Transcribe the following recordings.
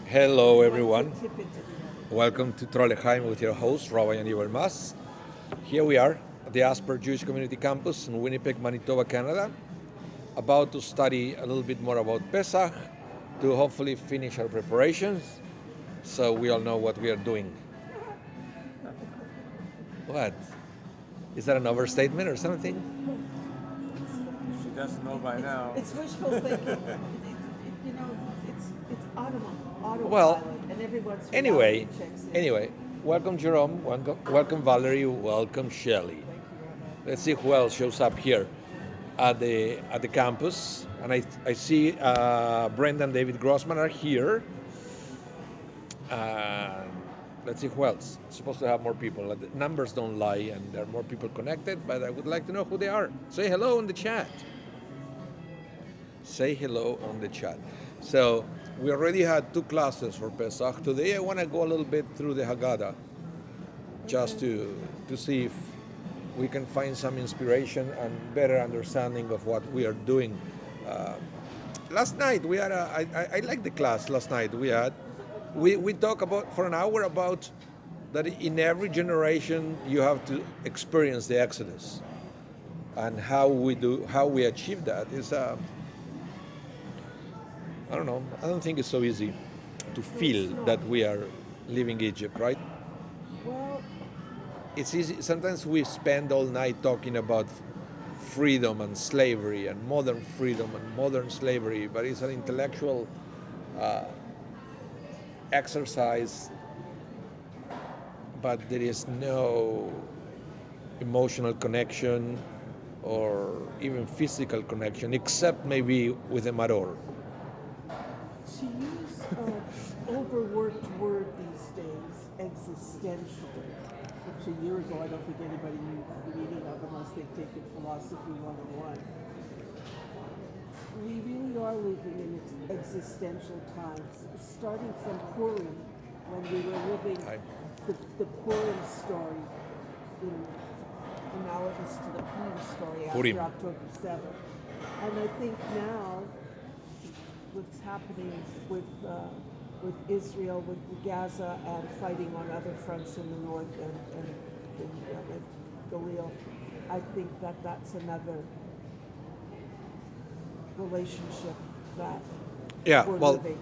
Hello, everyone. Welcome to Torah with your host, Rabbi Yaniv Mas. Here we are at the Asper Jewish Community Campus in Winnipeg, Manitoba, Canada, about to study a little bit more about Pesach to hopefully finish our preparations so we all know what we are doing. What? Is that an overstatement or something? She doesn't know by now. It's wishful thinking. It's autopilot, Well, and everyone's anyway, welcome Jerome, welcome Valerie, welcome Shelley. Let's see who else shows up here at the campus. And I see Brenda and David Grossman are here. Let's see who else. It's supposed to have more people. The numbers don't lie, and there are more people connected, but I would like to know who they are. Say hello in the chat. Say hello on the chat. So we already had 2 classes for Pesach. Today I want to go a little bit through the Haggadah, just to see if we can find some inspiration and better understanding of what we are doing. Last night we had I liked the class last night. We talked about for an hour about that in every generation you have to experience the Exodus, and how we achieve that is I don't know. I don't think it's so easy to feel that we are leaving Egypt, right? Well, it's easy. Sometimes we spend all night talking about freedom and slavery and modern freedom and modern slavery, but it's an intellectual exercise, but there is no emotional connection or even physical connection, except maybe with the maror. to use an overworked word these days, existential, which a year ago I don't think anybody knew the meaning of unless they've taken philosophy 101. We really are living in existential times, starting from Purim, when we were living the Purim story in analogous to the Purim story after October 7th. And I think now, what's happening with Israel, with Gaza, and fighting on other fronts in the north and Galil, I think that's another relationship that we're living.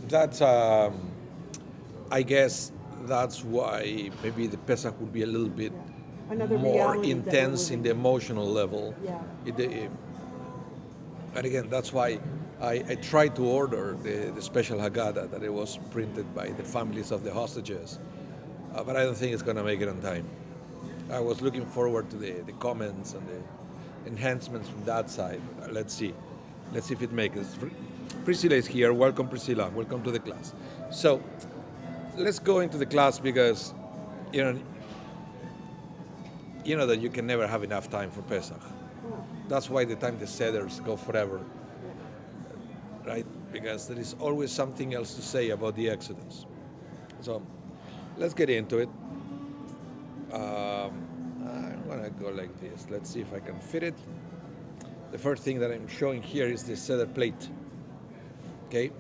That's I guess that's why maybe the Pesach would be a little bit more intense in the emotional level. And again, that's why I tried to order the special Haggadah that it was printed by the families of the hostages, but I don't think it's going to make it on time. I was looking forward to the comments and the enhancements from that side. Let's see if it makes it. Priscilla is here. Welcome, Priscilla. Welcome to the class. So let's go into the class, because you know that you can never have enough time for Pesach. That's why the seders go forever. Right? Because there is always something else to say about the Exodus. So let's get into it. I'm going to go like this. Let's see if I can fit it. The first thing that I'm showing here is the seder plate. Okay?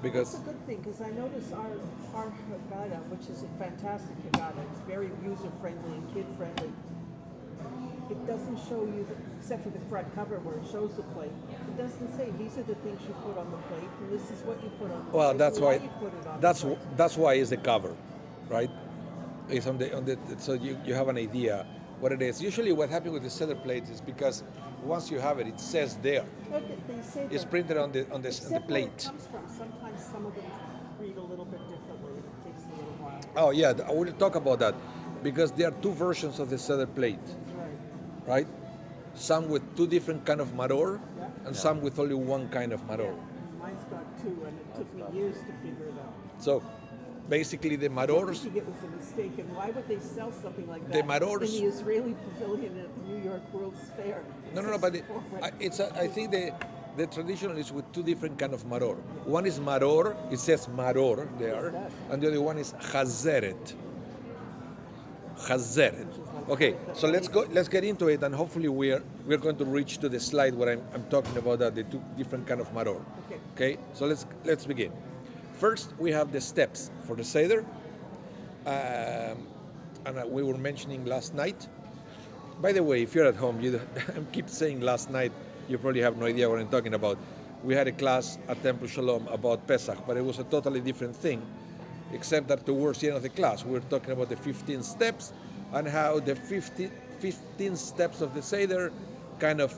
Because that's a good thing, because I notice our Haggadah, which is a fantastic Haggadah, it's very user-friendly and kid-friendly. It doesn't show you, except for the front cover where it shows the plate, it doesn't say these are the things you put on the plate and this is what you put on the plate. Well, that's why you put it on that's why it's the cover, right? It's on the so you have an idea what it is. Usually what happens with the seder plate is because once you have it, it says there. But they say it's printed on the plate. Where it comes from. Sometimes some of them read a little bit differently. It takes a little while. Oh yeah, I will talk about that, because there are 2 versions of the seder plate. Right? Some with 2 different kind of maror, and some with only 1 kind of maror. Mine's got 2, and it took me years to figure it out. So basically the I marors. think it was a mistake, and why would they sell something like The that marors- in the Israeli pavilion at the New York World's Fair? No, but 64 when- I think the traditional is with two different kind of maror. One is maror, it says maror there, and the other one is chazeret. Chazeret. Okay, so let's get into it, and hopefully we're going to reach to the slide where I'm talking about that, the two different kind of maror. Okay, so let's begin. First, we have the steps for the Seder, and we were mentioning last night. By the way, if you're at home, I keep saying last night, you probably have no idea what I'm talking about. We had a class at Temple Shalom about Pesach, but it was a totally different thing, except that towards the end of the class, we were talking about the 15 steps and how the 15 steps of the Seder kind of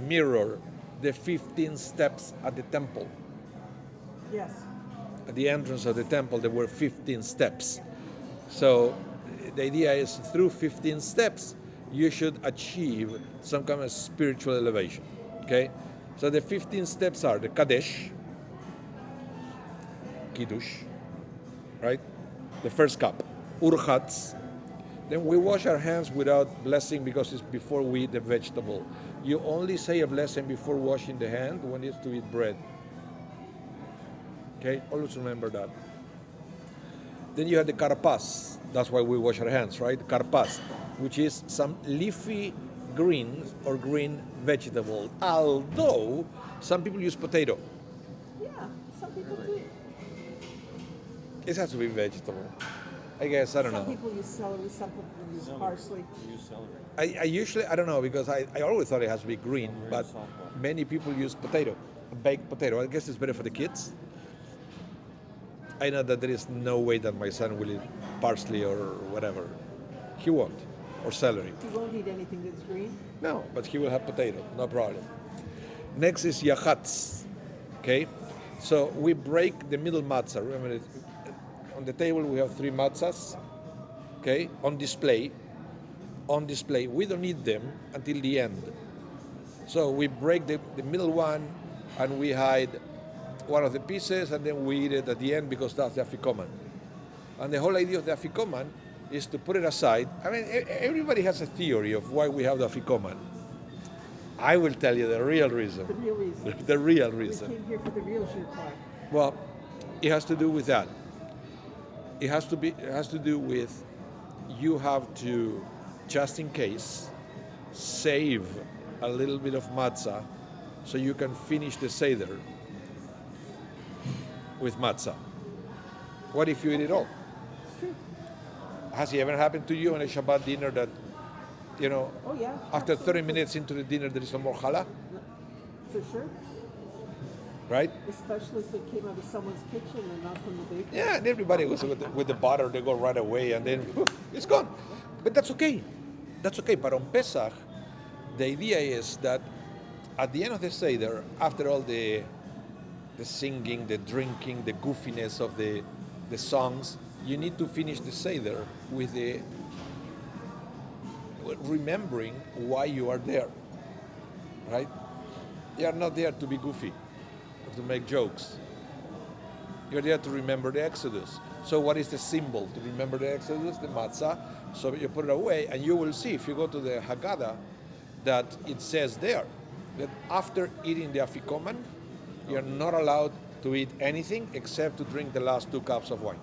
mirror the 15 steps at the temple. Yes. At the entrance of the temple, there were 15 steps. So the idea is through 15 steps, you should achieve some kind of spiritual elevation. Okay? So the 15 steps are the Kadesh, Kiddush, right? The first cup, Urchatz. Then we wash our hands without blessing because it's before we eat the vegetable. You only say a blessing before washing the hand when it's to eat bread. Okay, always remember that. Then you have the karpas. That's why we wash our hands, right? Karpas, which is some leafy green or green vegetable. Although some people use potato. Yeah, some people do. It has to be vegetable. I guess, I don't Some know. people use celery, some people use parsley. Use celery. I usually, I don't know, because I always thought it has to be green, but many people use potato, baked potato. I guess it's better for the kids. I know that there is no way that my son will eat parsley or whatever. He won't. Or celery. He won't eat anything that's green. No, but he will have potato, no problem. Next is yachatz. Okay? So we break the middle matzah. Remember, on the table we have 3 matzahs. Okay? On display. On display. We don't need them until the end. So we break the middle one and we hide one of the pieces, and then we eat it at the end because that's the afikoman. And the whole idea of the afikoman is to put it aside. I mean, everybody has a theory of why we have the afikoman. I will tell you the real reason. The real reason. The real We reason. came here for the real shoe part. Well, it has to do with that. It has to do with you have to, just in case, save a little bit of matzah so you can finish the Seder with matzah. What if you eat it all? It's true. Has it ever happened to you on a Shabbat dinner that, Oh yeah. after 30 absolutely. minutes into the dinner there is no more challah, For sure. right? Especially if it came out of someone's kitchen and not from the bakery. Yeah, and everybody was with the butter, they go right away and then it's gone. But that's okay. That's okay. But on Pesach, the idea is that at the end of the Seder, after all the singing, the drinking, the goofiness of the songs, you need to finish the Seder with the remembering why you are there, right? You are not there to be goofy or to make jokes. You're there to remember the Exodus. So what is the symbol to remember the Exodus? The matzah. So you put it away, and you will see if you go to the Haggadah that it says there that after eating the afikoman, you're not allowed to eat anything except to drink the last 2 cups of wine.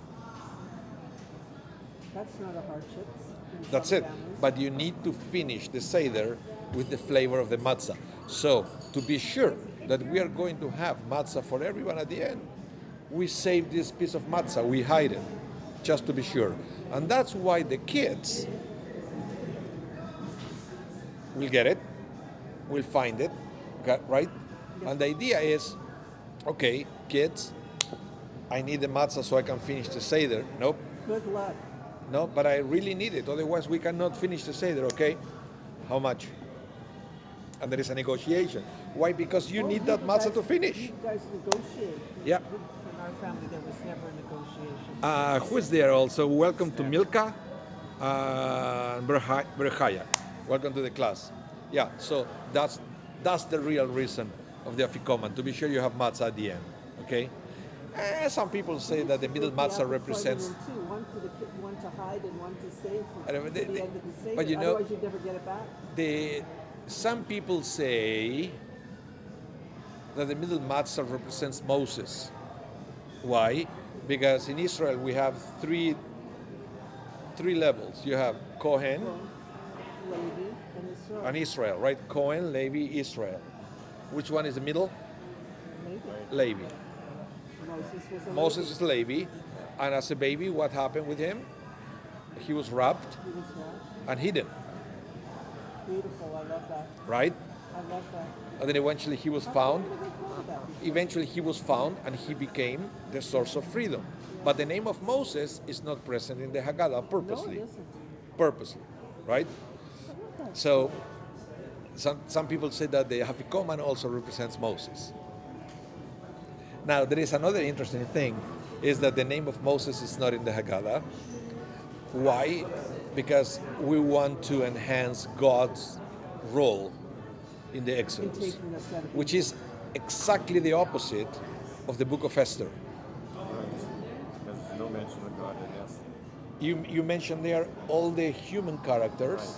That's not a hardship. in That's some it. families. But you need to finish the Seder with the flavor of the matzah. So to be sure that we are going to have matzah for everyone at the end, we save this piece of matzah, we hide it, just to be sure. And that's why the kids will get it, will find it, right? And the idea is, okay, kids, I need the matzah so I can finish the Seder. Nope. Good luck. No, but I really need it. Otherwise, we cannot finish the Seder, okay? How much? And there is a negotiation. Why? Because you need that matzah to finish. You guys negotiate. Yeah. In our family, there was never a negotiation. Who is there also? Welcome to Milka and Berchaya. Welcome to the class. Yeah, so that's the real reason of the afikoman, to be sure you have matzah at the end, okay? Some people say that the middle You matzah have to represents. plug in two, one for the one to hide and one to save for, I don't know, to the end of the Seder. but you know- Otherwise, you'd never get it back. Some people say that the middle matzah represents Moses. Why? Because in Israel we have three levels. You have Kohen Levi and Israel. and Israel, right? Kohen, Levi, Israel. Which one is the middle? Maybe. Levi. Moses was a Moses is Levi, and as a baby, what happened with him? He was wrapped He was right. and hidden, Beautiful. I love that. right? I love that. And then eventually he was found. How come I never thought of that before? Eventually he was found and he became the source of freedom. But the name of Moses is not present in the Haggadah No, purposely. it isn't. Purposely, right? I love that. So some people say that the Hafikoman also represents Moses. Now there is another interesting thing, is that the name of Moses is not in the Haggadah. Why? Because we want to enhance God's role in the In Exodus, taking us out of which is exactly the opposite of the book of Esther. There's no mention of God in Esther. You mentioned there all the human characters,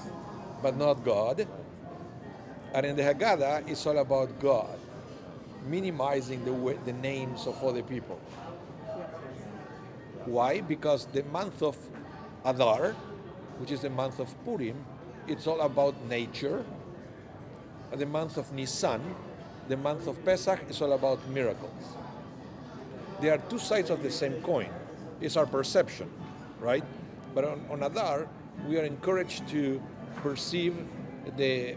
but not God. And in the Haggadah, it's all about God, minimizing the names of other people. Why? Because the month of Adar, which is the month of Purim, it's all about nature. And the month of Nisan, the month of Pesach, is all about miracles. They are two sides of the same coin. It's our perception, right? But on Adar, we are encouraged to perceive the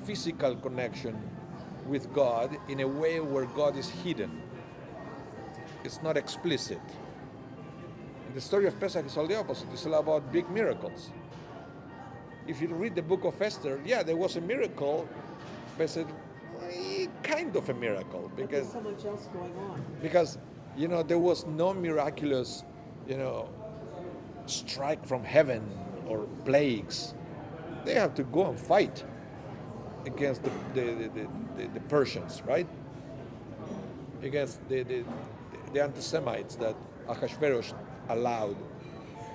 physical connection with God in a way where God is hidden. It's not explicit. The story of Pesach is all the opposite. It's all about big miracles. If you read the book of Esther, yeah, there was a miracle, but it's kind of a miracle But there's so much else going on. because there was no miraculous strike from heaven or plagues. They have to go and fight against the Persians, right? Against the anti-Semites that Ahasuerus allowed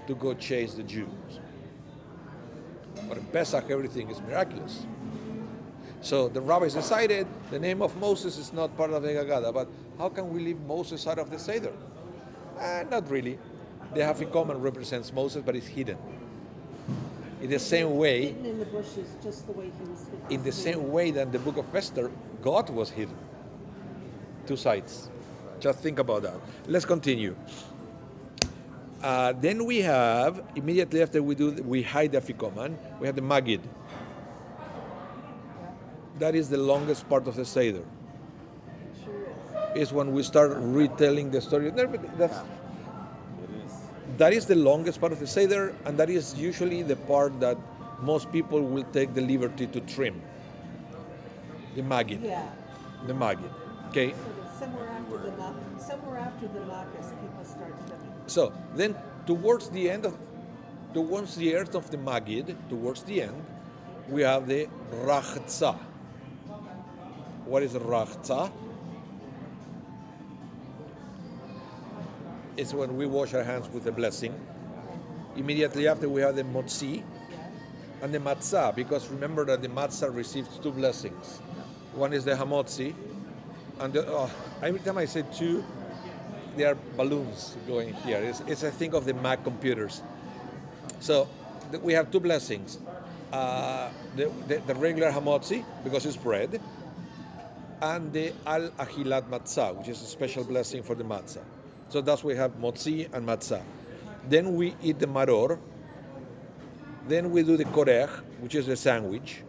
to go chase the Jews. But in Pesach, everything is miraculous. So the rabbis decided the name of Moses is not part of the Haggadah, but how can we leave Moses out of the Seder? Not really. The Hafikoman represents Moses, but it's hidden. In the same way, Hidden in the bushes, just the way he was hidden. in the same way that in the book of Esther, God was hidden. Two sides. Just think about that. Let's continue. Then we have, immediately after we hide the Afikoman, we have the Magid. That is the longest part of the Seder. Sure Is when we start retelling the story. That is the longest part of the Seder, and that is usually the part that most people will take the liberty to trim. The Magid. Yeah. The Magid. Okay? Sort of somewhere after the Makkas, people start trimming. So then towards the end of the Magid, towards the end, we have the Rachza. What is Rachza? It's when we wash our hands with the blessing. Immediately after we have the Motzi and the Matzah, because remember that the Matzah receives two blessings. One is the Hamotzi, and every time I say two, there are balloons going here. It's a thing of the Mac computers. So we have two blessings. The regular Hamotzi, because it's bread, and the Al-Achilat Matzah, which is a special blessing for the Matzah. So that's why we have Motzi and Matzah. Then we eat the Maror. Then we do the Korech, which is the sandwich.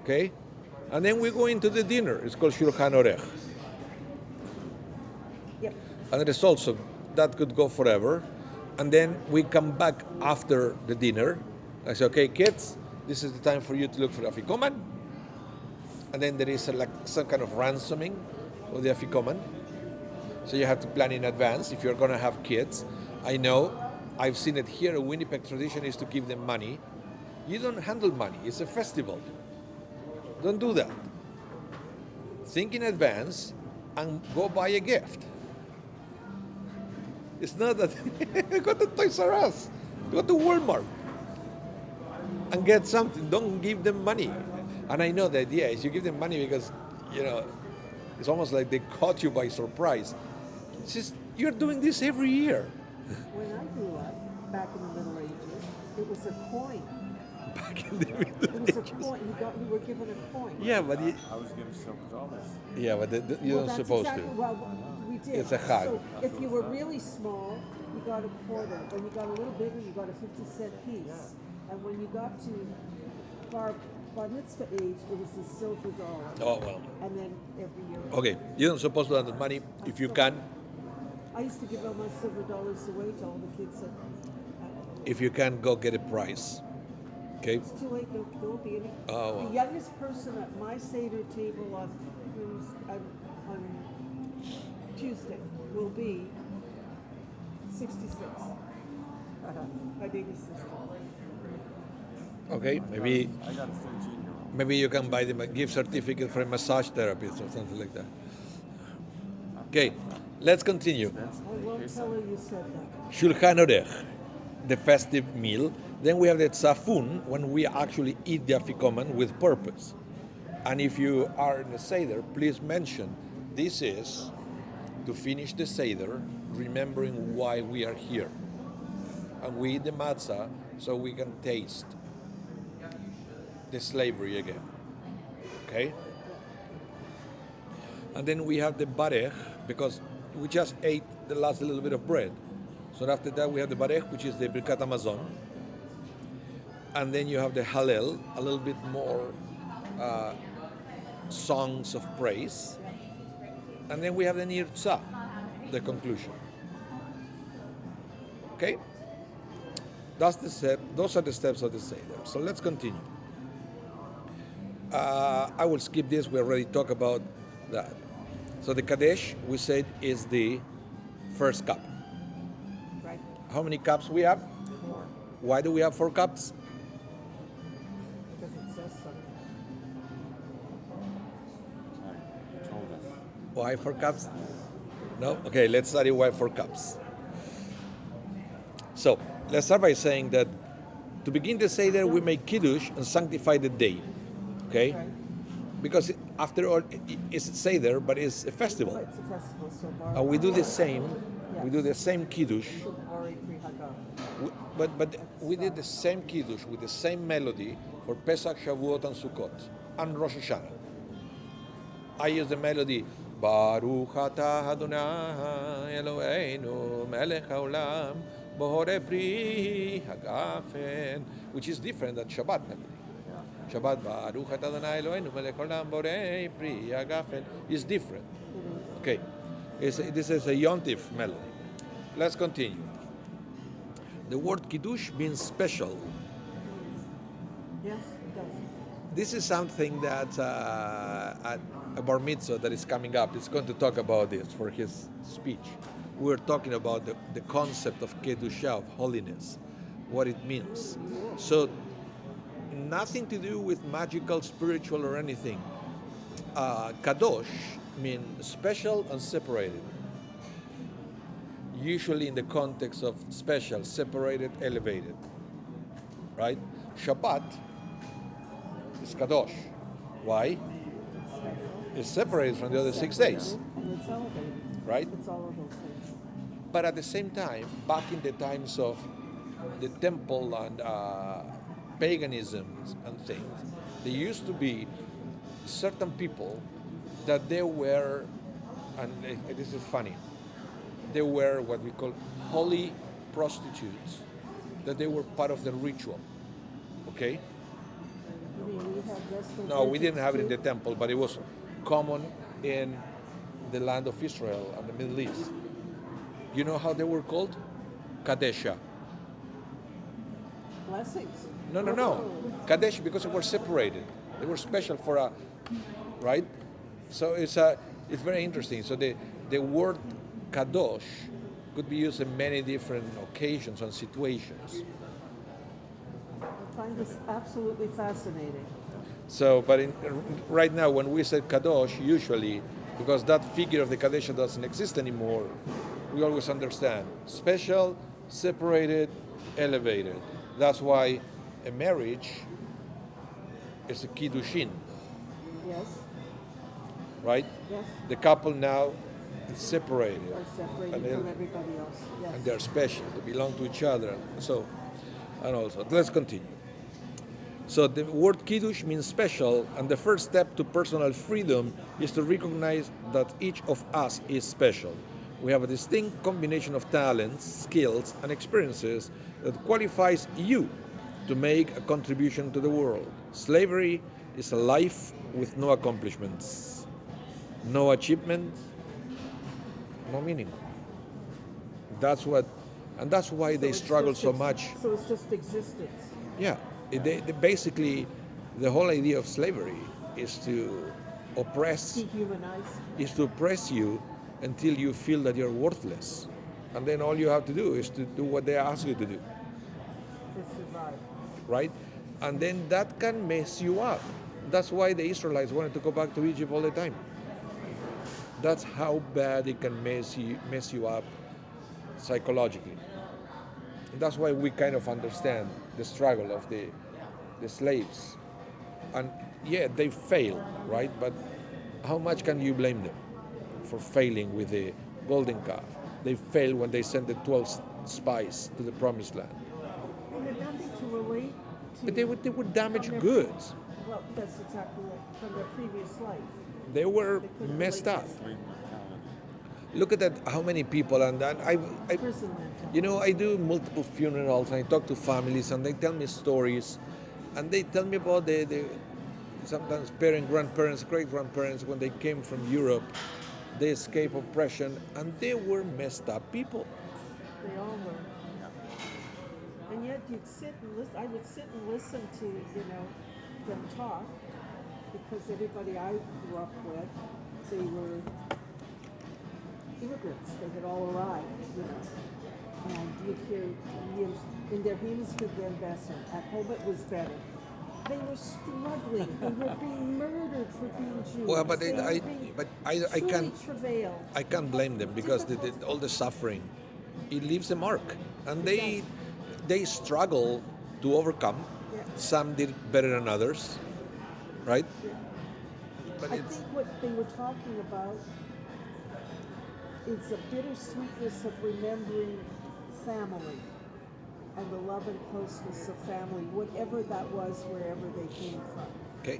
Okay? And then we go into the dinner. It's called Shulchan Orech. Yep. And it is also, that could go forever. And then we come back after the dinner. I say, okay, kids, this is the time for you to look for the Afikoman. And then there is some kind of ransoming of the Afikoman. So you have to plan in advance if you're going to have kids. I know, I've seen it here. A Winnipeg tradition is to give them money. You don't handle money. It's a festival. Don't do that. Think in advance and go buy a gift. It's not that. Go to Toys R Us. Go to Walmart and get something. Don't give them money. And I know the idea is you give them money because, it's almost like they caught you by surprise. It's just, you're doing this every year. When I grew up, back in the Middle Ages, it was a coin. Back in the It Middle was a Ages. coin. You were given a coin. Yeah, but I was given silver dollars. you're Well, not that's supposed exactly, to. Well, we did. It's a hug. So if you were really small, you got a quarter. When you got a little bigger, you got a 50-cent piece. And when you got to bar mitzvah age, it was a silver dollar. Oh, well. And then every year. Okay, you're not supposed to have the money if you can. I used to give all my silver dollars away to all the kids. If you can, go get a prize. Okay? It's too late. There won't be any. Oh, well. The youngest person at my Seder table on Tuesday will be 66. My baby sister. Okay, maybe I got a 13-year-old. maybe you can buy them a gift certificate for a massage therapist or something like that. Okay, let's continue. I won't tell her you said that. Shulchan Orech, the festive meal. Then we have the tzafun, when we actually eat the afikoman with purpose. And if you are in the Seder, please mention this is to finish the Seder, remembering why we are here. And we eat the matzah so we can taste the slavery again. Okay? And then we have the barech, because we just ate the last little bit of bread. So after that we have the barech, which is the birkat hamazon. And then you have the hallel, a little bit more songs of praise. And then we have the nirtzah, the conclusion. Okay? That's the step. Those are the steps of the Seder. So let's continue. I will skip this. We already talked about that. So the Kadesh, we said, is the first cup. Right? How many cups we have? 4. Why do we have 4 cups? Because it says so. You told us. Why 4 cups? No? Okay, let's study why 4 cups. So, let's start by saying that to begin the Seder, we make Kiddush and sanctify the day. Okay? Right? Because after all, it's Seder, but it's a festival. It's a festival, so bar. And we do the same. We do the same Kiddush. Ori Pri Hagav. But we did the same Kiddush with the same melody for Pesach, Shavuot, and Sukkot, and Rosh Hashanah. I use the melody Baruch Atah Adonai Eloheinu Melech Haolam Bohore Pri Hagafen, which is different than Shabbat melody. Shabbat Baruch Atah Adonai Eloheinu Melech Haolam Bohore Pri Hagafen is different. Okay, this is a Yontif melody. Let's continue. The word Kiddush means special. Yes, it does. This is something that at a bar mitzvah that is coming up is going to talk about this for his speech. We're talking about the concept of Kedusha, of holiness, what it means. So nothing to do with magical, spiritual, or anything. Kadosh means special and separated. Usually in the context of special, separated, elevated. Right? Shabbat is Kadosh. Why? It's separated from the other 6 days. And it's elevated. Right? It's all of those things. But at the same time, back in the times of the temple and paganism and things, there used to be certain people that they were, and this is funny, they were what we call holy prostitutes, that they were part of the ritual. Okay? You mean we have Vestal No, we didn't have it in the too? temple, but it was common in the land of Israel and the Middle East. You know how they were called? Kadesha. Blessings. No. Kadesh, because they were separated. They were special for a, right? So it's very interesting. So the word kadosh could be used in many different occasions and situations. I find this absolutely fascinating. So, but right now, when we say kadosh, usually, because that figure of the Kadesha doesn't exist anymore, we always understand special, separated, elevated. That's why a marriage is a kiddushin, Yes. right? Yes. The couple now is separated. Are separated And from they- everybody else. Yes. and they're special. They belong to each other. So, and also, let's continue. So the word kiddush means special, and the first step to personal freedom is to recognize that each of us is special. We have a distinct combination of talents, skills, and experiences that qualifies you to make a contribution to the world. Slavery is a life with no accomplishments, no achievement, no meaning. That's what, and that's why So they it's struggle just so much. So it's just existence. Yeah, they basically, the whole idea of slavery is to oppress, Dehumanize. is to oppress you until you feel that you're worthless, and then all you have to do is to do what they ask you to do, To survive. right? And then that can mess you up. That's why the Israelites wanted to go back to Egypt all the time. That's how bad it can mess you up psychologically. And that's why we kind of understand the struggle of the slaves. And yeah, they failed, right? But how much can you blame them for failing with the golden calf? They failed when they sent the 12 spies to the promised land. They had nothing to relate to. But they would damage from their goods. Well, that's exactly right. From their previous life. They were They couldn't messed relate up. to Slave mentality. Look at that, how many people, and I prison mentality. you know, I do multiple funerals, and I talk to families, and they tell me stories, and they tell me about the sometimes parents, grandparents, great-grandparents, when they came from Europe, they escaped oppression, and they were messed up people. They all were. And yet you'd sit and listen. I would sit and listen to, them talk, because everybody I grew up with, they were immigrants. They had all arrived, And you'd hear in their hymns to them better. At home it was better. They were struggling. They were being murdered for being Jews. Well, but They were I being can't truly travailed. I can't blame them, because all the suffering, it leaves a mark, and they struggle to overcome. Yeah. Some did better than others, right? Yeah. But I it's think what they were talking about is the bittersweetness of remembering family and the love and closeness of family, whatever that was, wherever they came from. okay.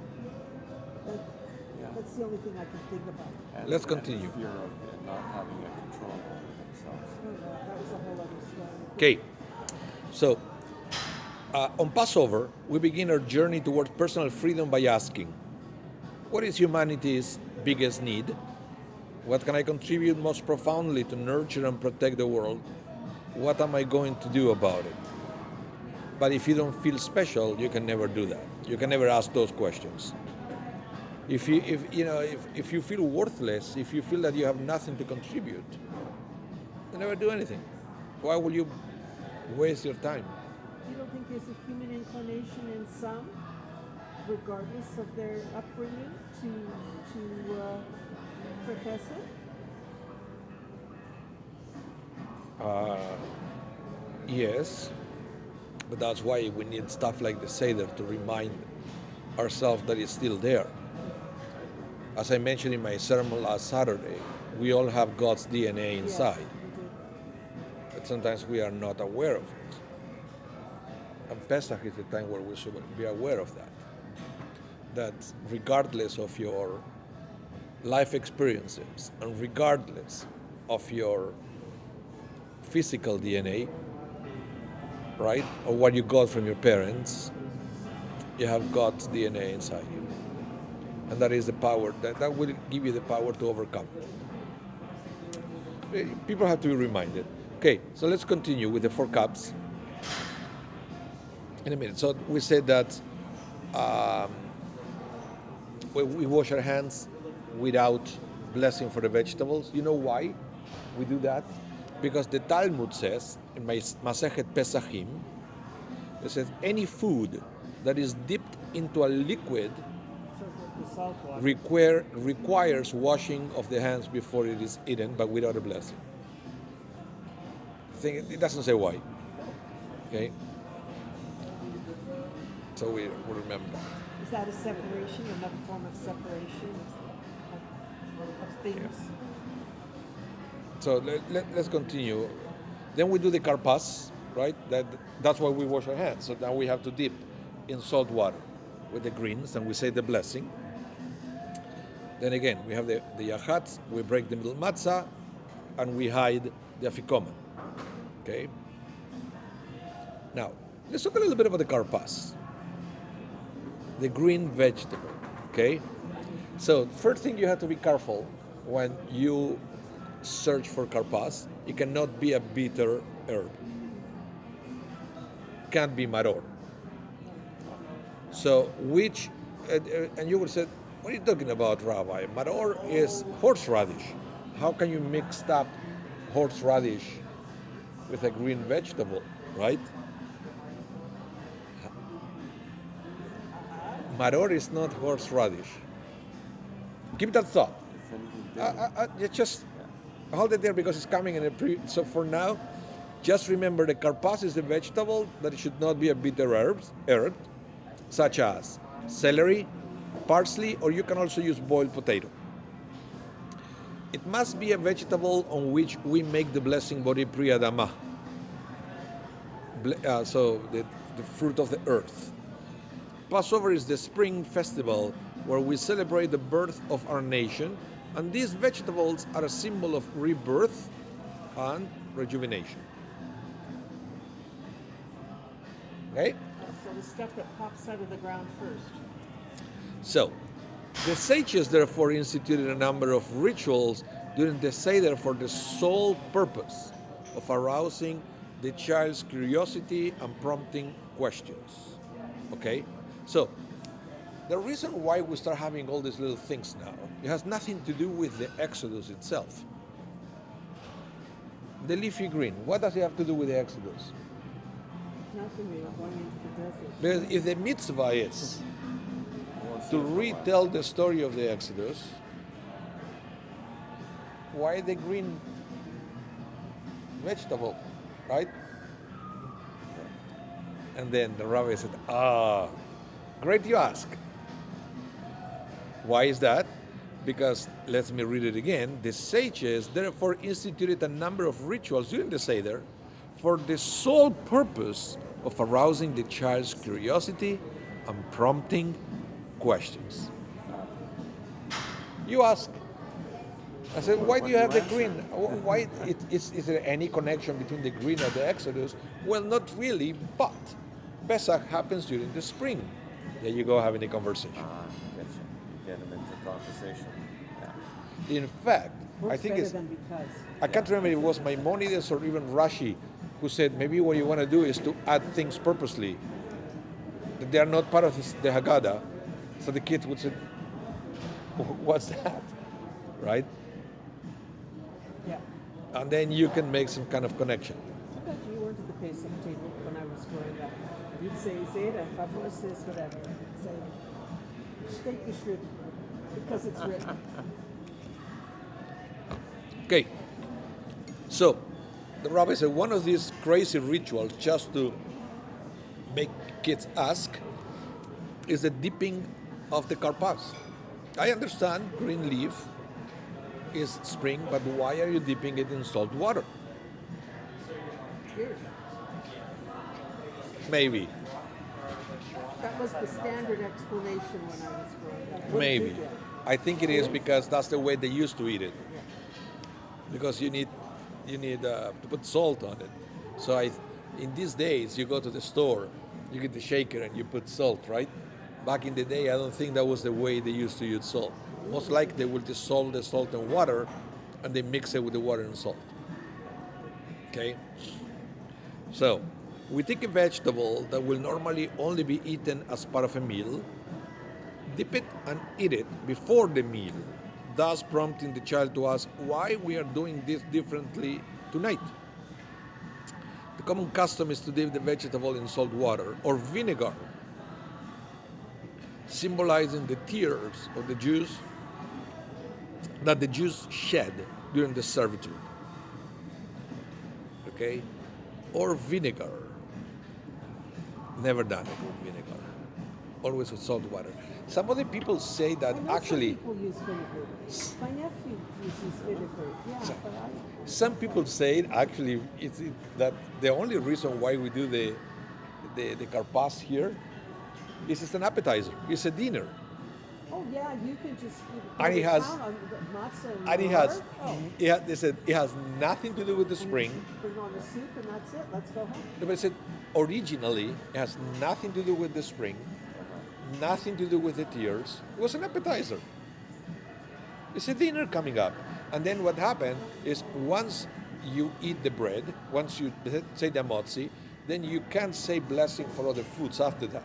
That's the only thing I can think about. And- Let's and continue. the fear of not having a control over themselves. That was a whole other story. Okay, so on Passover, we begin our journey toward personal freedom by asking, what is humanity's biggest need? What can I contribute most profoundly to nurture and protect the world? What am I going to do about it? But if you don't feel special, you can never do that. You can never ask those questions. If you feel worthless, if you feel that you have nothing to contribute, you never do anything. Why will you waste your time? You don't think there's a human inclination in some, regardless of their upbringing, to profess it? Yes, but that's why we need stuff like the Seder to remind ourselves that it's still there. As I mentioned in my sermon last Saturday, we all have God's DNA inside, Yes, we do. but sometimes we are not aware of it. And Pesach is the time where we should be aware of that. That regardless of your life experiences and regardless of your physical DNA, right, or what you got from your parents, you have God's DNA inside you. And that is the power, that will give you the power to overcome. People have to be reminded. Okay, so let's continue with the 4 cups in a minute. So we said that we wash our hands without blessing for the vegetables. You know why we do that? Because the Talmud says, in Masechet Pesachim, it says any food that is dipped into a liquid So the salt water. requires washing of the hands before it is eaten, but without a blessing. thing, it doesn't say why. Okay? So we remember. Is that a separation, another form of separation of things? So let's continue. Then we do the karpas, right? That's why we wash our hands. So now we have to dip in salt water with the greens, and we say the blessing. Then again, we have the yachats, we break the middle matzah, and we hide the afikoman. Okay? Now, let's talk a little bit about the karpas. The green vegetable, okay? So first thing, you have to be careful when you search for karpas. It cannot be a bitter herb. Can't be maror. So which, and you will say, what are you talking about, Rabbi? Maror is horseradish. How can you mix up horseradish with a green vegetable, right? Maror is not horseradish. Give that thought. It's anything different. You just hold it there because it's coming in a so for now, just remember the karpas is a vegetable that it should not be a bitter herb, such as celery, parsley, or you can also use boiled potato. It must be a vegetable on which we make the blessing bori pri adama. So the fruit of the earth. Passover is the spring festival where we celebrate the birth of our nation, and these vegetables are a symbol of rebirth and rejuvenation. Okay? So the stuff that pops out of the ground first. So, the sages therefore instituted a number of rituals during the Seder for the sole purpose of arousing the child's curiosity and prompting questions. Okay? So, the reason why we start having all these little things now, it has nothing to do with the Exodus itself. The leafy green, what does it have to do with the Exodus? Nothing, we are going into the desert. Because if the mitzvah is to retell the story of the Exodus, why the green vegetable, right? And then the rabbi said, great you ask. Why is that? Because, let me read it again, the sages therefore instituted a number of rituals during the Seder for the sole purpose of arousing the child's curiosity and prompting questions. You ask, I said, why do you have the green? Why is there any connection between the green and the Exodus? Well, not really, but Pesach happens during the spring. There you go, having a conversation. Get them into conversation. Yeah. In fact, Works I think better it's, than because. I can't remember if it was Maimonides or even Rashi who said maybe what you want to do is to add things purposely that they are not part of the Haggadah. So the kids would say, what's that? Right? Yeah. And then you can make some kind of connection. I bet you weren't at the Pesach table when I was growing up. You'd say Zeta, Favrosis, whatever. You'd say, steak geschrieben, because it's written. Okay. So, the rabbi said one of these crazy rituals just to make kids ask is the dipping of the karpas. I understand green leaf is spring, but why are you dipping it in salt water? Here. Maybe. That was the standard explanation when I was growing up. What Maybe. did you? I think it is because that's the way they used to eat it. Because you need to put salt on it. So in these days, you go to the store, you get the shaker and you put salt, right? Back in the day, I don't think that was the way they used to use salt. Most likely, they will dissolve the salt and water, and they mix it with the water and salt. Okay? So, we take a vegetable that will normally only be eaten as part of a meal, dip it and eat it before the meal, thus prompting the child to ask why we are doing this differently tonight. The common custom is to dip the vegetable in salt water or vinegar, symbolizing the tears of the Jews that the Jews shed during the servitude. okay, or vinegar. Never done it with vinegar. Always with salt water. Some other people say that I know actually, some people use vinegar. My nephew uses vinegar. Yeah, but some people say actually that the only reason why we do the karpas here is it's an appetizer. It's a dinner. oh yeah, you can just And go it to has- town on the matzah and And lard. they said it has nothing to do with the spring. Bring on the soup and that's it. Let's go home. But it said originally it has nothing to do with the spring, nothing to do with the tears. It was an appetizer. It's a dinner coming up. And then what happened is once you eat the bread, once you say the motzi, then you can't say blessing for other foods after that.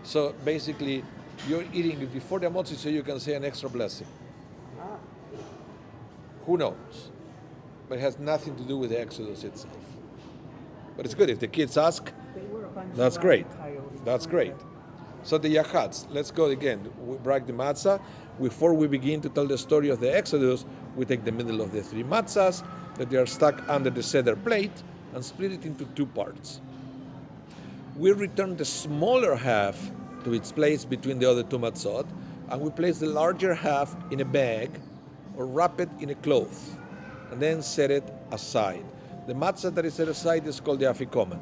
So basically, you're eating it before the motzi so you can say an extra blessing. Ah, Who knows? But it has nothing to do with the Exodus itself. But it's good if the kids ask. they were a bunch That's of great. coyotes, That's weren't great. they? So the yachats, let's go again. We break the matzah. Before we begin to tell the story of the Exodus, we take the middle of the three matzahs that they are stuck under the seder plate and split it into two parts. We return the smaller half to its place between the other two matzot, and we place the larger half in a bag or wrap it in a cloth, and then set it aside. The matzah that is set aside is called the afikoman,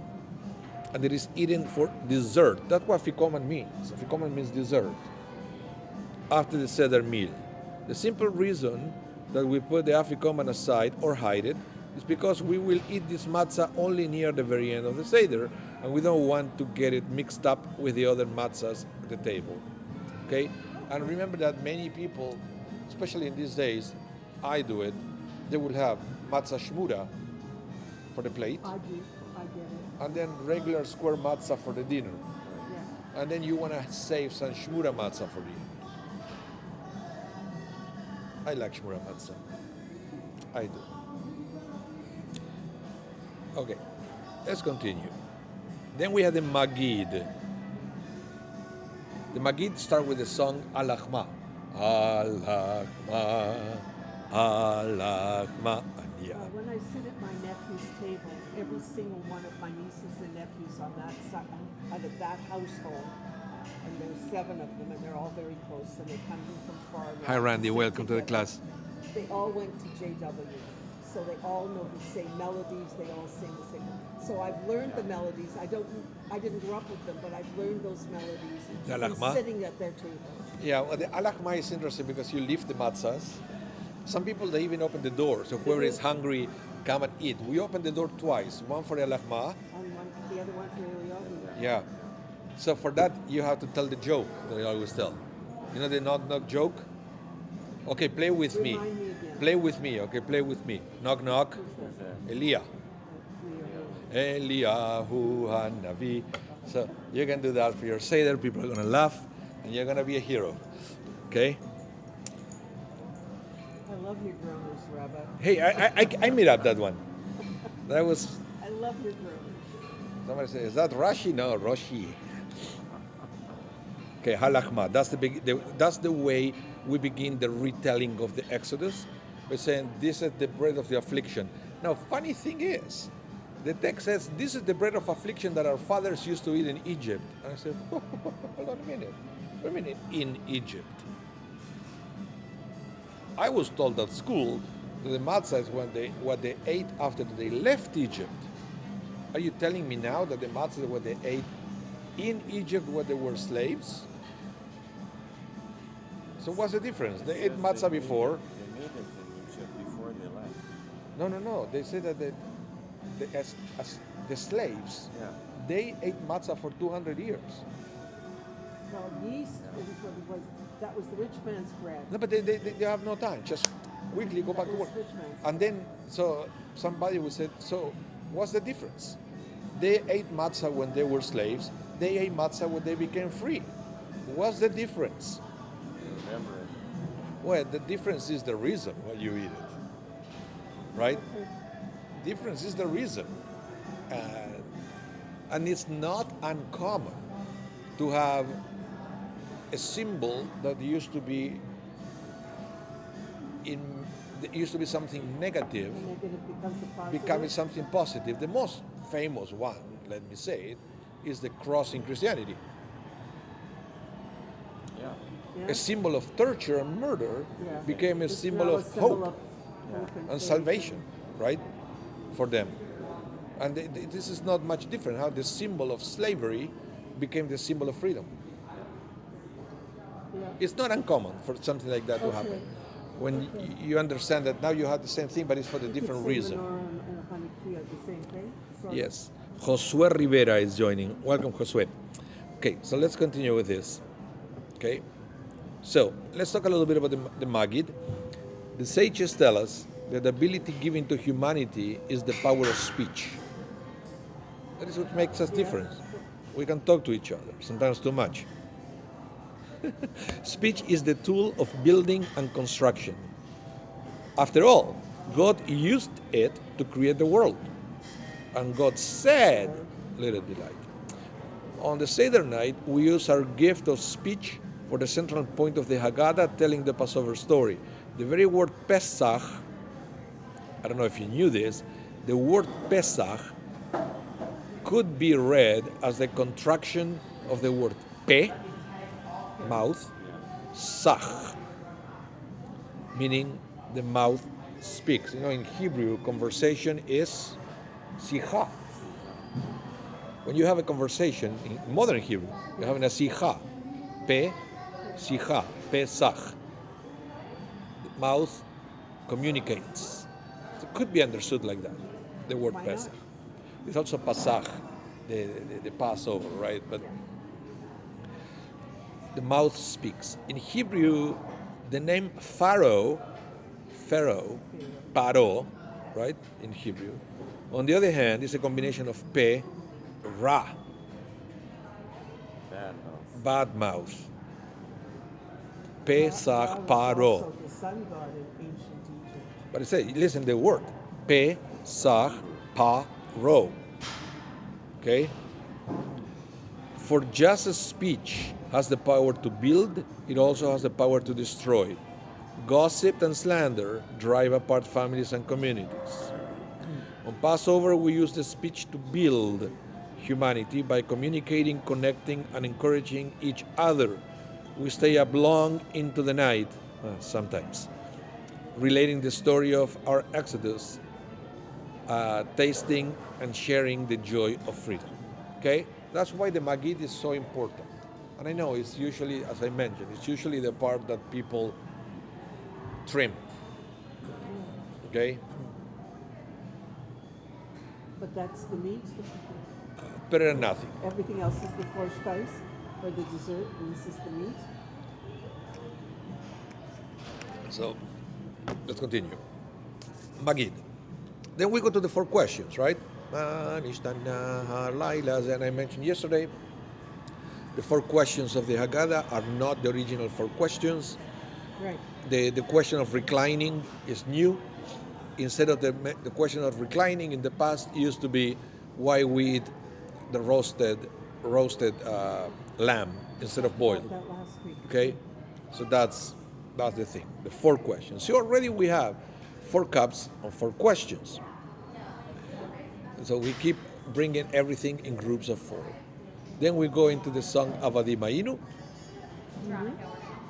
and it is eaten for dessert. That's what afikoman means. Afikoman means dessert after the seder meal. The simple reason that we put the afikoman aside or hide it is because we will eat this matzah only near the very end of the seder, and we don't want to get it mixed up with the other matzahs at the table. Okay? And remember that many people, especially in these days, I do it, they will have matzah shmura for the plate, I do. I get it. and then regular square matzah for the dinner. Yeah. And then you want to save some shmura matzah for the end. I like shmura matzah. I do. Okay, let's continue. Then we have the Magid. The Magid start with the song Alachma. Alachma, Alachma. When I sit at my nephew's table, every single one of my nieces and nephews on that side, out of that household, and there's 7 of them, and they're all very close, and they come in from far away. Hi Randy, Sit welcome to the together. class. They all went to JW, so they all know the same melodies. They all sing the same. So I've learned the melodies. I didn't grow up with them, but I've learned those melodies The from Alachma? sitting at their table. Yeah, well, the Alachma is interesting because you lift the matzahs. Some people, they even open the door, so whoever is hungry, come and eat. We open the door twice, one for the Alachma. And the other one for Eliyahu. Yeah. So for that, you have to tell the joke that I always tell. You know the knock knock joke? Okay, play with me. Remind me again. Play with me, okay, play with me. Knock knock. Eliah. Eliyahu Hanavi. So you can do that for your Seder. People are going to laugh, and you're going to be a hero. Okay? I love your groaners, Rabbi. Hey, I made up that one. That was, I love your groaners. somebody said, is that Rashi? No, Roshi. Okay, halachma. That's the way we begin the retelling of the Exodus. We're saying this is the bread of the affliction. Now, funny thing is, the text says this is the bread of affliction that our fathers used to eat in Egypt. And I said, hold on a minute. Wait a minute, in Egypt. I was told at school that the matzah is what they ate after they left Egypt. Are you telling me now that the matzah is what they ate in Egypt when they were slaves? So what's the difference? They ate matzah before. They made it in Egypt before they left. No. They say that as the slaves, Yeah. they ate matzah for 200 years. Well, yeast that was the rich man's bread. No, but they have no time. Just quickly go back to work. Rich man's And then, so somebody would say, so what's the difference? They ate matzah when they were slaves. They ate matzah when they became free. What's the difference? Remember it. Well, the difference is the reason why you eat it, right? Difference is the reason. And it's not uncommon to have a symbol that used to be in It used to be something negative, And negative becomes a positive. becoming something positive. The most famous one, let me say it, is the cross in Christianity. Yeah. Yeah. A symbol of torture and murder Yeah. became a It's symbol now of hope hope and faith. salvation, right? For them. And this is not much different, how the symbol of slavery became the symbol of freedom. Yeah. It's not uncommon for something like that to Okay. happen. When you understand that now you have the same thing, but it's for the You could different say reason. menorah and a Hanukkah are the same thing? Sort of? Yes. Josue Rivera is joining. Welcome, Josue. Okay, so let's continue with this. Okay, so let's talk a little bit about the Maggid. The sages tell us that the ability given to humanity is the power of speech. That is what makes us different. We can talk to each other, sometimes too much. Speech is the tool of building and construction. After all, God used it to create the world. And God said, let it be light. On the Seder night, we use our gift of speech for the central point of the Haggadah, telling the Passover story. The very word Pesach, I don't know if you knew this, the word Pesach could be read as the contraction of the word Pe, mouth, Sach, meaning the mouth speaks. You know, in Hebrew, conversation is Sicha. When you have a conversation in modern Hebrew, you're having a Sicha, Pe, Sicha, Pesach. The mouth communicates. So it could be understood like that, the word Why not? Pesach. It's also Pasach, the Passover, right? But the mouth speaks. In Hebrew, the name Pharaoh, Paro, right, in Hebrew. On the other hand, is a combination of Pe, Ra, Bad mouth. bad mouth. Ra Pesach, was Paro. also the sun god in ancient Egypt. But it says, listen the word. Pesach, Paro. Okay? For just as speech has the power to build, it also has the power to destroy. Gossip and slander drive apart families and communities. On Passover, we use the speech to build humanity by communicating, connecting, and encouraging each other. We stay up long into the night, sometimes, relating the story of our Exodus, tasting and sharing the joy of freedom. Okay? That's why the Maggid is so important. And I know it's usually, as I mentioned, it's usually the part that people trim. Okay? But that's the meat. Better than nothing. Everything else is the four spice or the dessert, and this is the meat. So, let's continue. Maggid. Then we go to the four questions, right? And I mentioned yesterday, the four questions of the Haggadah are not the original four questions. Right. The question of reclining is new. Instead of the question of reclining in the past used to be why we eat the roasted lamb instead of boiled. That last week. Okay, so that's the thing. The four questions. So already we have 4 cups and 4 questions. So we keep bringing everything in groups of 4. Then we go into the song Avadim Ayinu.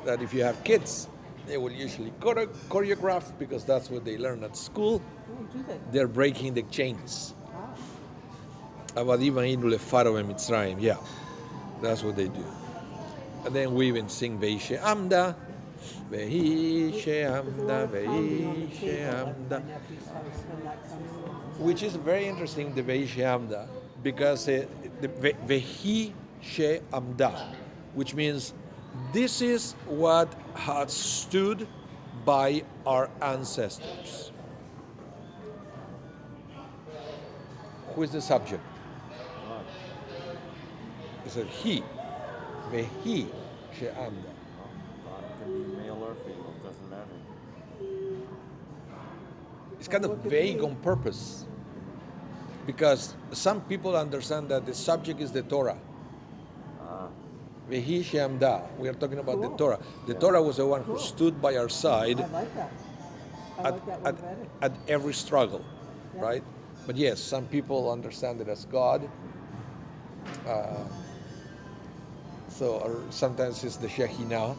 That if you have kids, they will usually choreograph because that's what they learn at school. Oh, do they? They're breaking the chains. Ah. Avadim Ayinu lefaro Mitzrayim. Yeah, that's what they do. And then we even sing Veishe Amda. Veishe Amda, Veishe Amda. Which is very interesting, the Veishe Amda, because the Vehi She Amda, which means this is what had stood by our ancestors. Who is the subject? God. It's a he. Vehi She Amda. God can be male or female, doesn't matter. It's kind of vague on purpose because some people understand that the subject is the Torah. Vehi She'amda. We are talking about the Cool. Torah. The Torah was the one who stood by our side I like that. I like that one better. at every struggle, Yeah. right? But yes, some people understand it as God. Or sometimes it's the Shekhinah,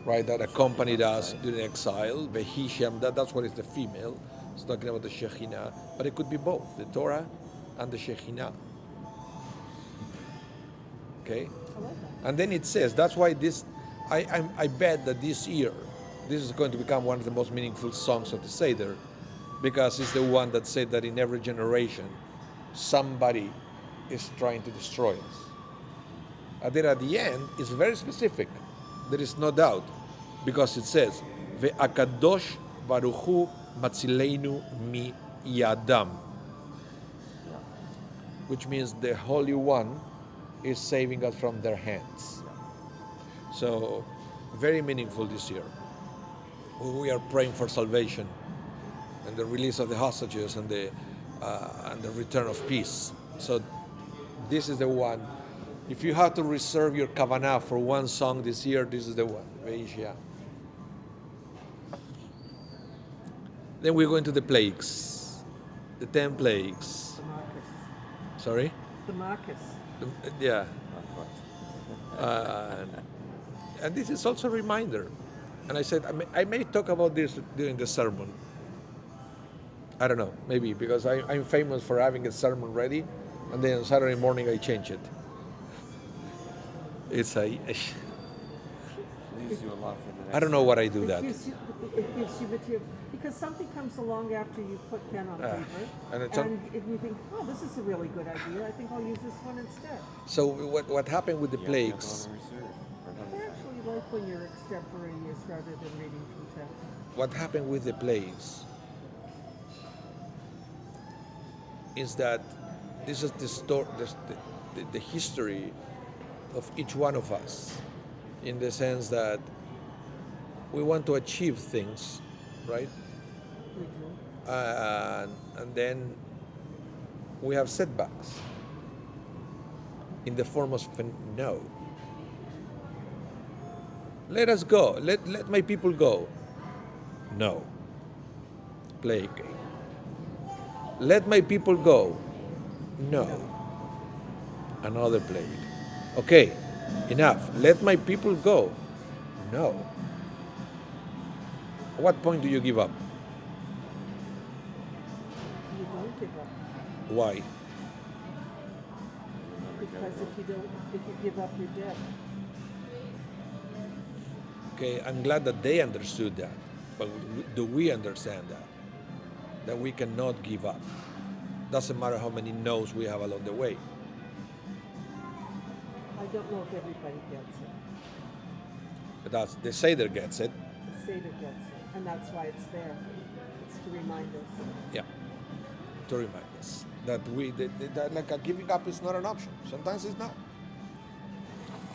right, that accompanied us during exile. Vehishem, that's what is the female. It's talking about the Shekhinah, but it could be both, the Torah and the Shekhinah. Okay? I like that. And then it says, that's why this, I bet that this year, this is going to become one of the most meaningful songs of the Seder, because it's the one that said that in every generation, somebody is trying to destroy us. And then at the end, it's very specific. There is no doubt, because it says, Ve'akadosh Baruch Hu Matzileinu mi Yadam, which means the Holy One is saving us from their hands. So, very meaningful this year. We are praying for salvation and the release of the hostages and the return of peace. So, this is the one. If you have to reserve your kavanah for one song this year, this is the one. Ve'ishya. Then we go into the plagues, the 10 plagues. The Marcus. Sorry? The Marcus. Yeah. And this is also a reminder. And I said, I may talk about this during the sermon. I don't know, maybe, because I'm famous for having a sermon ready, and then on Saturday morning I change it. It's Leaves you a lot for the next I don't know what I do It that. gives you material. Because something comes along after you've put pen on paper, and it's and you think, oh, this is a really good idea. I think I'll use this one instead. So what happened with the You plagues? have to have it on reserve for I another time. actually like when you're extemporaneous rather than reading from text. What happened with the plagues is that this is the history of each one of us, in the sense that we want to achieve things, right? We do. And then we have setbacks in the form of no. Let us go. Let my people go. No. Plague. Let my people go. No. Another plague. Okay, enough. Let my people go. No. At what point do you give up? You don't give up. Why? Because if you give up, you're dead. Okay, I'm glad that they understood that. But do we understand that? That we cannot give up. Doesn't matter how many no's we have along the way. I don't know if everybody gets it. But the Seder gets it. The Seder gets it, and that's why it's there. It's to remind us. Yeah. To remind us that that giving up is not an option. Sometimes it's not.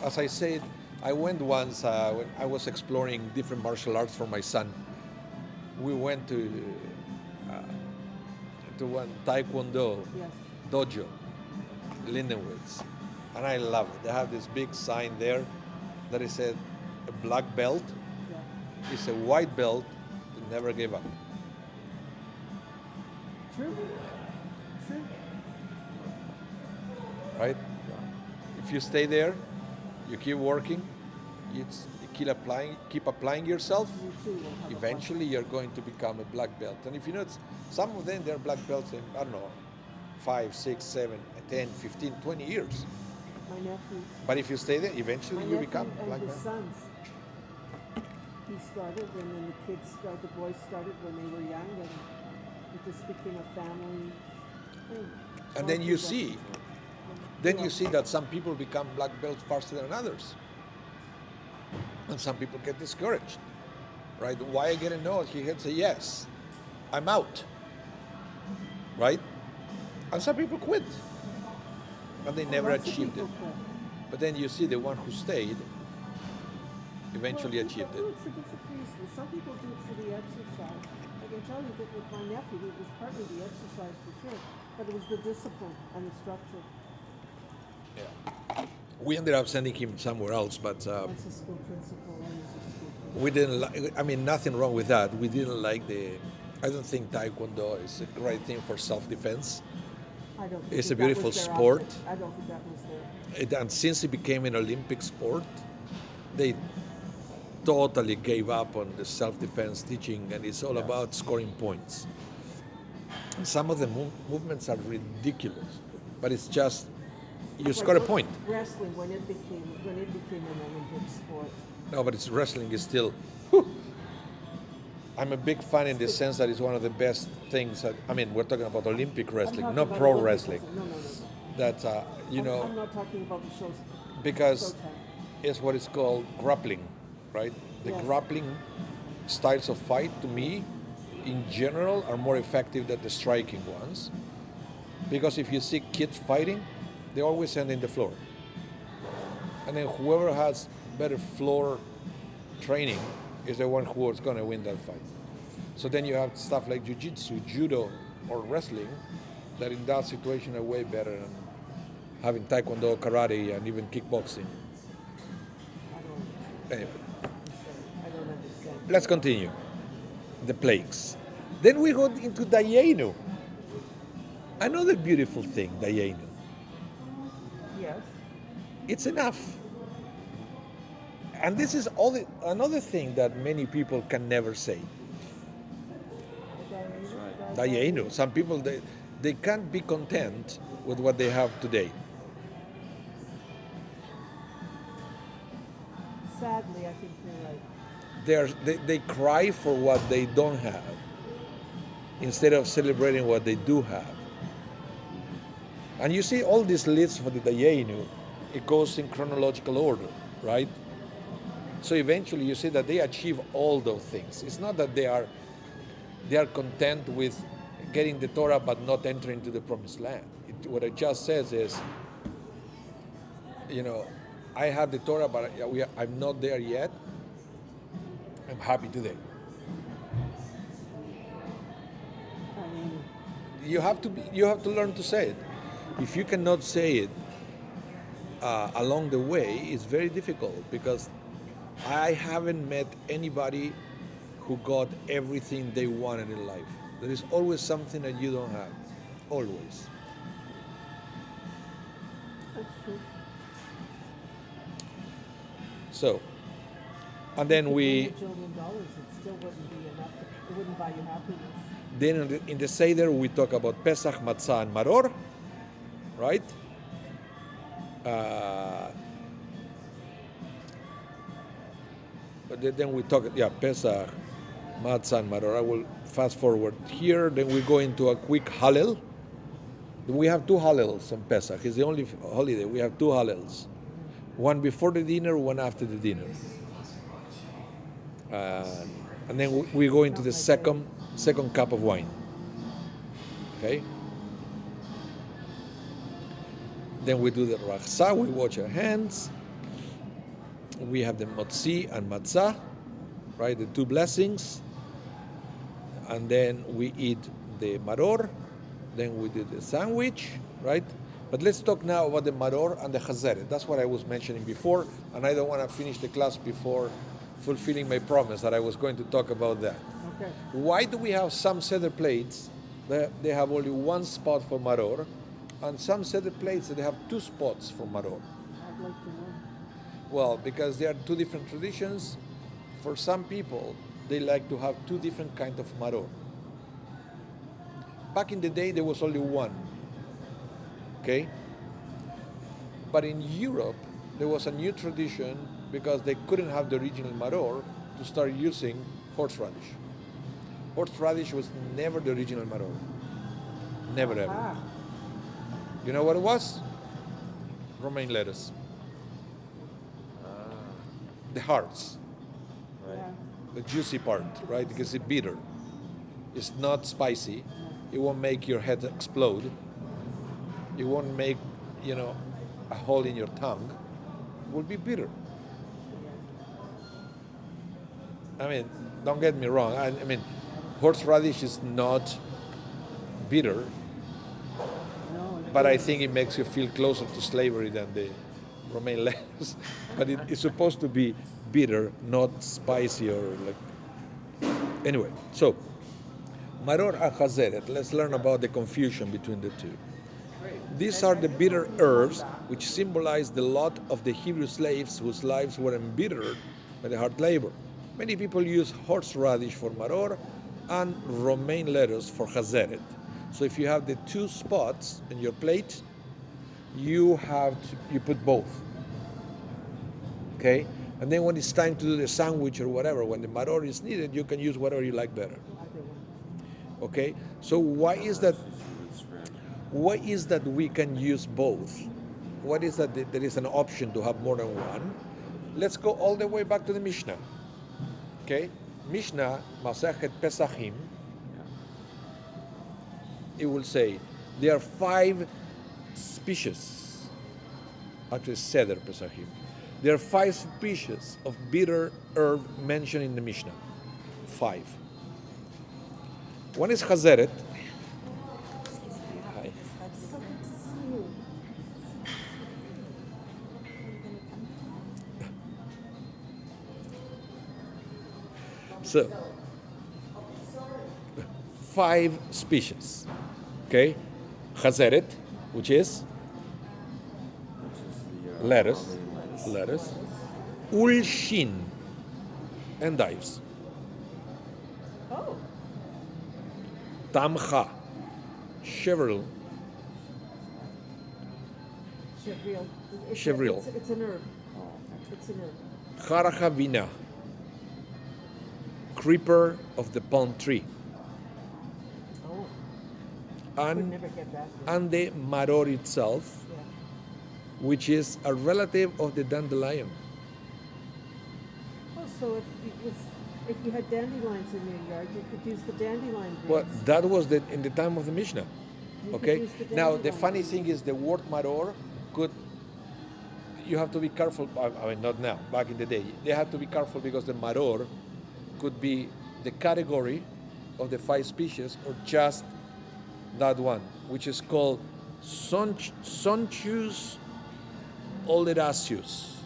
As I said, I went once when I was exploring different martial arts for my son. We went to one Taekwondo Yes. dojo, Lindenwoods, and I love it. They have this big sign there that is a black belt. Yeah. It's a white belt that never gave up. True. True. Right? If you stay there, you keep working, you keep applying yourself, You too will have a eventually you're going to become a black belt. And if you notice, some of them, they're black belts in, I don't know, 5, 6, 7, 10, 15, 20 years. fun. My nephew. But if you stay there, My eventually you nephew become and black his belt. sons. He started, and then the boys started when they were young, and it just became a family thing. And then you see that some people become black belts faster than others. And some people get discouraged, right? Why I get a no? He gets a yes. I'm out, right? And some people quit, and they never Lots of achieved it. people quit. But then you see the one who stayed eventually Well, achieved people it. do it for different reasons. Some people do it for the exercise. I can tell you that with my nephew, it was partly the exercise for sure, but it was the discipline and the structure. Yeah. We ended up sending him somewhere else, but That's a school principal and he's a school principal. We didn't like, I mean, nothing wrong with that. We didn't like I don't think Taekwondo is a great thing for self-defense. I don't think It's that a that beautiful was their sport. object. I don't think that was their. And since it became an Olympic sport, they totally gave up on the self-defense teaching, and it's all about scoring points. And some of the movements are ridiculous, but it's just you score a point. Wrestling when it became an Olympic sport. No, but it's wrestling is still. Whew. I'm a big fan in the sense that it's one of the best things. I mean, we're talking about Olympic wrestling, not pro Olympic wrestling. No. That I'm not talking about the shows. because Showtime. it's what is called grappling, right? The Yes. grappling styles of fight, to me, in general, are more effective than the striking ones. Because if you see kids fighting, they always end in the floor. And then whoever has better floor training is the one who is going to win that fight. So then you have stuff like jiu-jitsu, judo, or wrestling that in that situation are way better than having taekwondo, karate, and even kickboxing. Anyway, I don't understand. let's continue. The plagues. Then we go into Dayenu. Another beautiful thing, Dayenu. Yes. It's enough. And this is another thing that many people can never say. Dayenu. Some people, they can't be content with what they have today. Sadly, I think you're right. They cry for what they don't have instead of celebrating what they do have. And you see all these lists for the Dayenu, it goes in chronological order, right? So eventually you see that they achieve all those things. It's not that they are content with getting the Torah but not entering into the promised land. What it just says is, I have the Torah, but I'm not there yet. I'm happy today. I mean, You have to learn to say it. If you cannot say it along the way, it's very difficult, because I haven't met anybody who got everything they wanted in life. There is always something that you don't have. Always. that's true. So, and then $1 we, bajillion, it still wouldn't be enough. It wouldn't buy you happiness. then in the Seder, we talk about Pesach, Matzah, and Maror, right? But then we talk, Pesach, Matzah, and Maror. I will fast forward here. Then we go into a quick Hallel. We have two Hallels on Pesach. It's the only holiday. We have two Hallels. One before the dinner, one after the dinner. And then we go into the second cup of wine. Okay? Then we do the rachsa, we wash our hands. We have the motzi and matzah, right? The two blessings. And then we eat the maror. Then we do the sandwich, right? But let's talk now about the maror and the chazeret. That's what I was mentioning before, and I don't want to finish the class before fulfilling my promise that I was going to talk about that. Okay. Why do we have some Seder plates that they have only one spot for maror, and some Seder plates that they have two spots for maror? I'd like to know. Well, because there are two different traditions. For some people, they like to have two different kinds of maror. Back in the day, there was only one. Okay? But in Europe, there was a new tradition because they couldn't have the original maror to start using horseradish. Horseradish was never the original maror. Never ever. Ah, You know what it was? Romaine lettuce. The hearts, Right. yeah. the juicy part, right? Because it's bitter. It's not spicy. It won't make your head explode. It won't make, a hole in your tongue. It will be bitter. I mean, don't get me wrong. I mean, horseradish is not bitter, No, but I think it makes you feel closer to slavery than the romaine lettuce. But it's supposed to be bitter, not spicy or like. Anyway, so maror and hazeret. Let's learn about the confusion between the two. These are the bitter herbs which symbolize the lot of the Hebrew slaves whose lives were embittered by the hard labor. Many people use horseradish for maror and romaine lettuce for hazeret. So if you have the two spots in your plate, you put both. Okay? And then when it's time to do the sandwich or whatever, when the maror is needed, you can use whatever you like better. Okay? So why is that we can use both? What is that there is an option to have more than one? Let's go all the way back to the Mishnah. Okay? Mishnah, Masechet Pesachim, it will say there are 5 species, actually Seder Pesachim. There are 5 species of bitter herb mentioned in the Mishnah. 5. One is Hazeret. Hi. So, 5 species. Okay? Hazeret, which is lettuce. Ulshin, endives. Oh. Tamcha, chevril. Chevril. It's an herb. It's an herb. Harachavina, creeper of the palm tree. Oh. We'd never get that. And the maror itself, Yeah. which is a relative of the dandelion. Oh, so if you had dandelions in your yard, you could use the dandelion greens. Well, that was in the time of the Mishnah. You could Okay? use the Now, the dandelion funny greens. thing is the word maror you have to be careful. I mean, not now, back in the day. They have to be careful because the maror could be the category of the 5 species or just that one, which is called Sonchus oleraceus.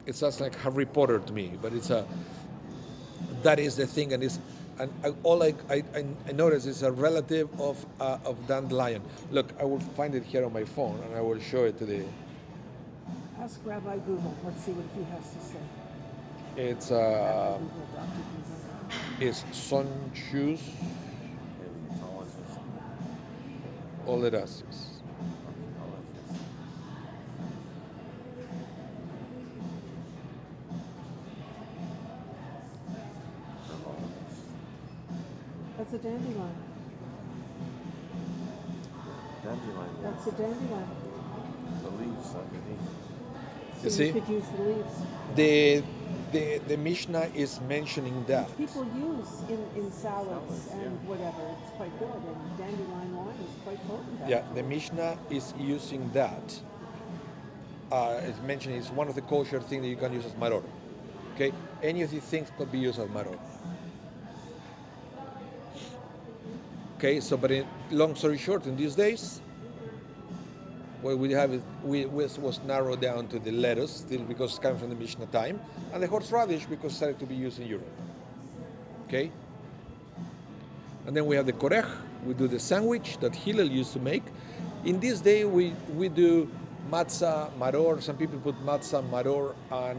It sounds like Harry Potter to me, but that is the thing, and all I notice is a relative of dandelion. Look, I will find it here on my phone, and I will show it to the. Ask Rabbi Google. Let's see what he has to say. It's Rabbi Google, Dr. Google. is Sonchus oleraceus. That's a dandelion. Dandelion. That's a dandelion. The leaves underneath. So You see? you could use the leaves. The Mishnah is mentioning that. People use in salads and whatever. It's quite good. And dandelion wine is quite potent. Yeah, actually. the Mishnah is using that. It's mentioning it's one of the kosher things that you can use as maror. Okay, any of these things could be used as maror. Okay, so long story short, in these days, what we have is was narrowed down to the lettuce, still because it's coming from the Mishnah time, and the horseradish because it started to be used in Europe. Okay, and then we have the korech. We do the sandwich that Hillel used to make. In this day, we do matzah, maror. Some people put matzah, maror, and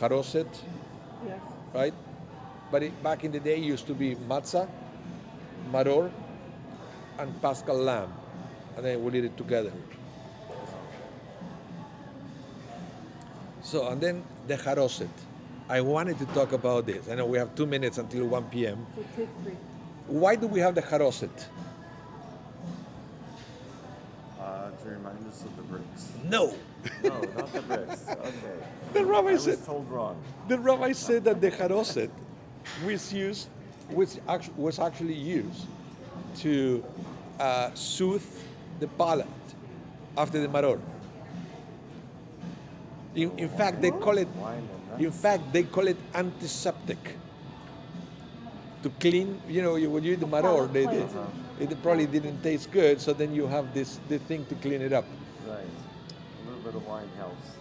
charoset, Yes. right? But back in the day, it used to be matzah, maror, and paschal lamb, and then we'll eat it together. So, and then the charoset. I wanted to talk about this. I know we have 2 minutes until 1 p.m. So take 3. Why do we have the charoset? To remind us of the bricks. No. No, not the bricks. Okay. The rabbi I said. was told wrong. The rabbi said that the charoset was actually used to soothe the palate after the maror. In fact, they call it. Wine and nuts. In fact, they call it antiseptic. To clean, when you eat the maror, it probably didn't taste good, so then you have the thing to clean it up. Right. A little bit of wine helps.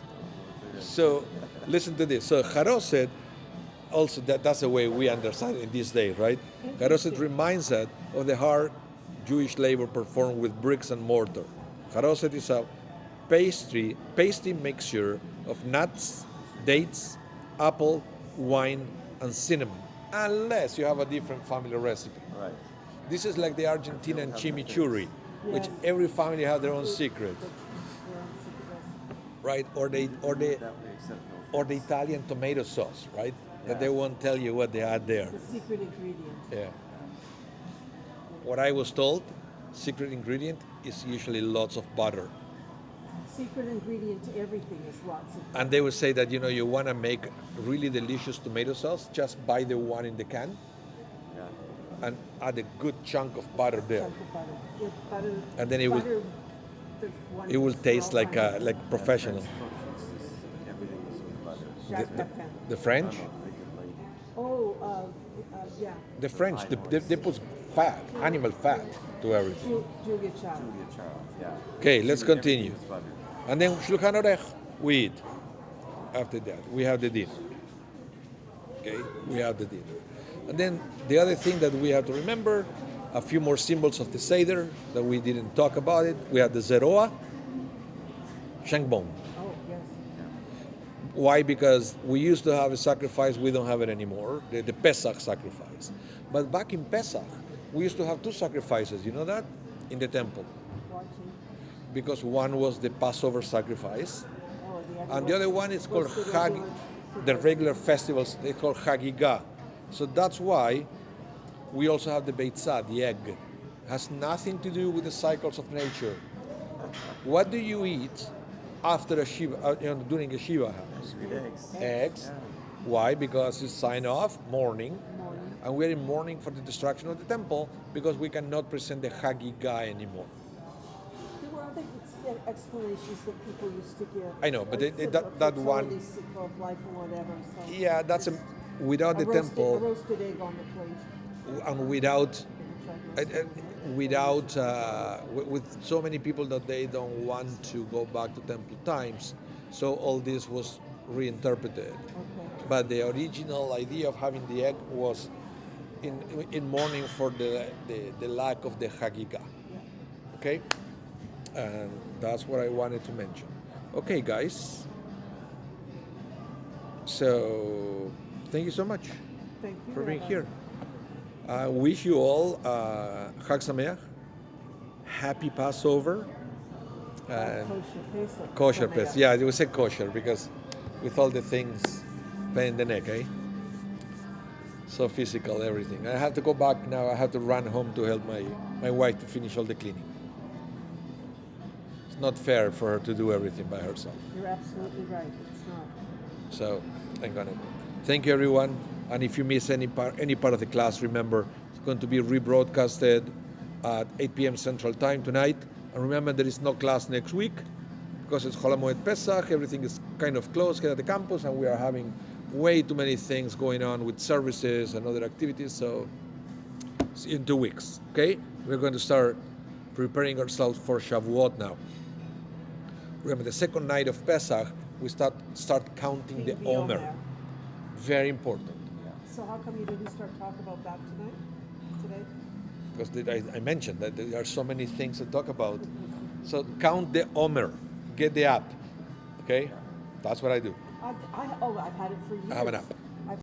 So listen to this. So Haroset, also that's the way we understand it in these days, right? Haroset reminds us of the hard Jewish labor performed with bricks and mortar. Haroset is a pasty mixture of nuts, dates, apple, wine, and cinnamon, unless you have a different family recipe. Right. This is like the Argentinian chimichurri, which Yes. every family has their own secret, right? Or That we accept no the Italian tomato sauce, right? That Yeah. they won't tell you what they add there. The secret ingredient. Yeah. What I was told, secret ingredient is usually lots of butter. Secret ingredient to everything is lots of And they would say that, you want to make really delicious tomato sauce, just buy the one in the can Yeah. and add a good chunk of butter there. chunk of butter. With butter. And then it will- butter, there's one It will that's taste all like kinds of- like professional. Everything is with butter. Jacques Pepin. The French, Oh, yeah. the French, they put fat, animal fat to everything. Julia Child. Julia Child, yeah. Okay, let's continue. Everything is butter. And then Shulchan Orech, we eat. After that, we have the dinner. Okay, we have the dinner. And then the other thing that we have to remember, a few more symbols of the Seder that we didn't talk about it. We have the Zeroa, Shangbon. Oh, yes. Why? Because we used to have a sacrifice, we don't have it anymore, the Pesach sacrifice. But back in Pesach, we used to have two sacrifices, you know that? In the temple. Watching. Because one was the Passover sacrifice, Oh, and the other one is called was the Hag, regular- the regular festivals, they call Hagigah. So that's why we also have the Beitzah, the egg. Has nothing to do with the cycles of nature. What do you eat after a Shiva, during a Shiva house? Sweet eggs. Eggs. Yeah. Why? Because it's sign off, mourning, Morning. and we're in mourning for the destruction of the temple because we cannot present the Hagigah anymore. There were other explanations that people used to give. I know, but like that fertility one- cycle of life or whatever. So Yeah, that's without the a temple roasted egg on the plate. and without They tried roasting egg. without with so many people that they don't want to go back to temple times, so all this was reinterpreted. Okay. But the original idea of having the egg was in mourning for the lack of the Hagigah. Yeah. Okay, and that's what I wanted to mention. Okay, guys. So thank you so much Thank you. for being Rabbi. here. I wish you all Chag Sameach, happy Passover, and Kosher Pesach. kosher Sameach. Pesach. Yeah, it was a kosher because with all the things pain in the neck, eh? So physical, everything. I have to go back now. I have to run home to help my wife to finish all the cleaning. It's not fair for her to do everything by herself. You're absolutely right. It's not. So I'm gonna go. Thank you, everyone. And if you miss any part of the class, remember it's going to be rebroadcasted at 8 p.m. Central Time tonight. And remember, there is no class next week because it's Chol HaMoed Pesach. Everything is kind of closed here at the campus, and we are having way too many things going on with services and other activities. So see you in 2 weeks. Okay, we're going to start preparing ourselves for Shavuot now. Remember, the second night of Pesach, we start counting the Omer. Very important. So how come you didn't start talking about that today? Because I mentioned that there are so many things to talk about. So count the Omer. Get the app. Okay? That's what I do. I've had it for years. I have an app.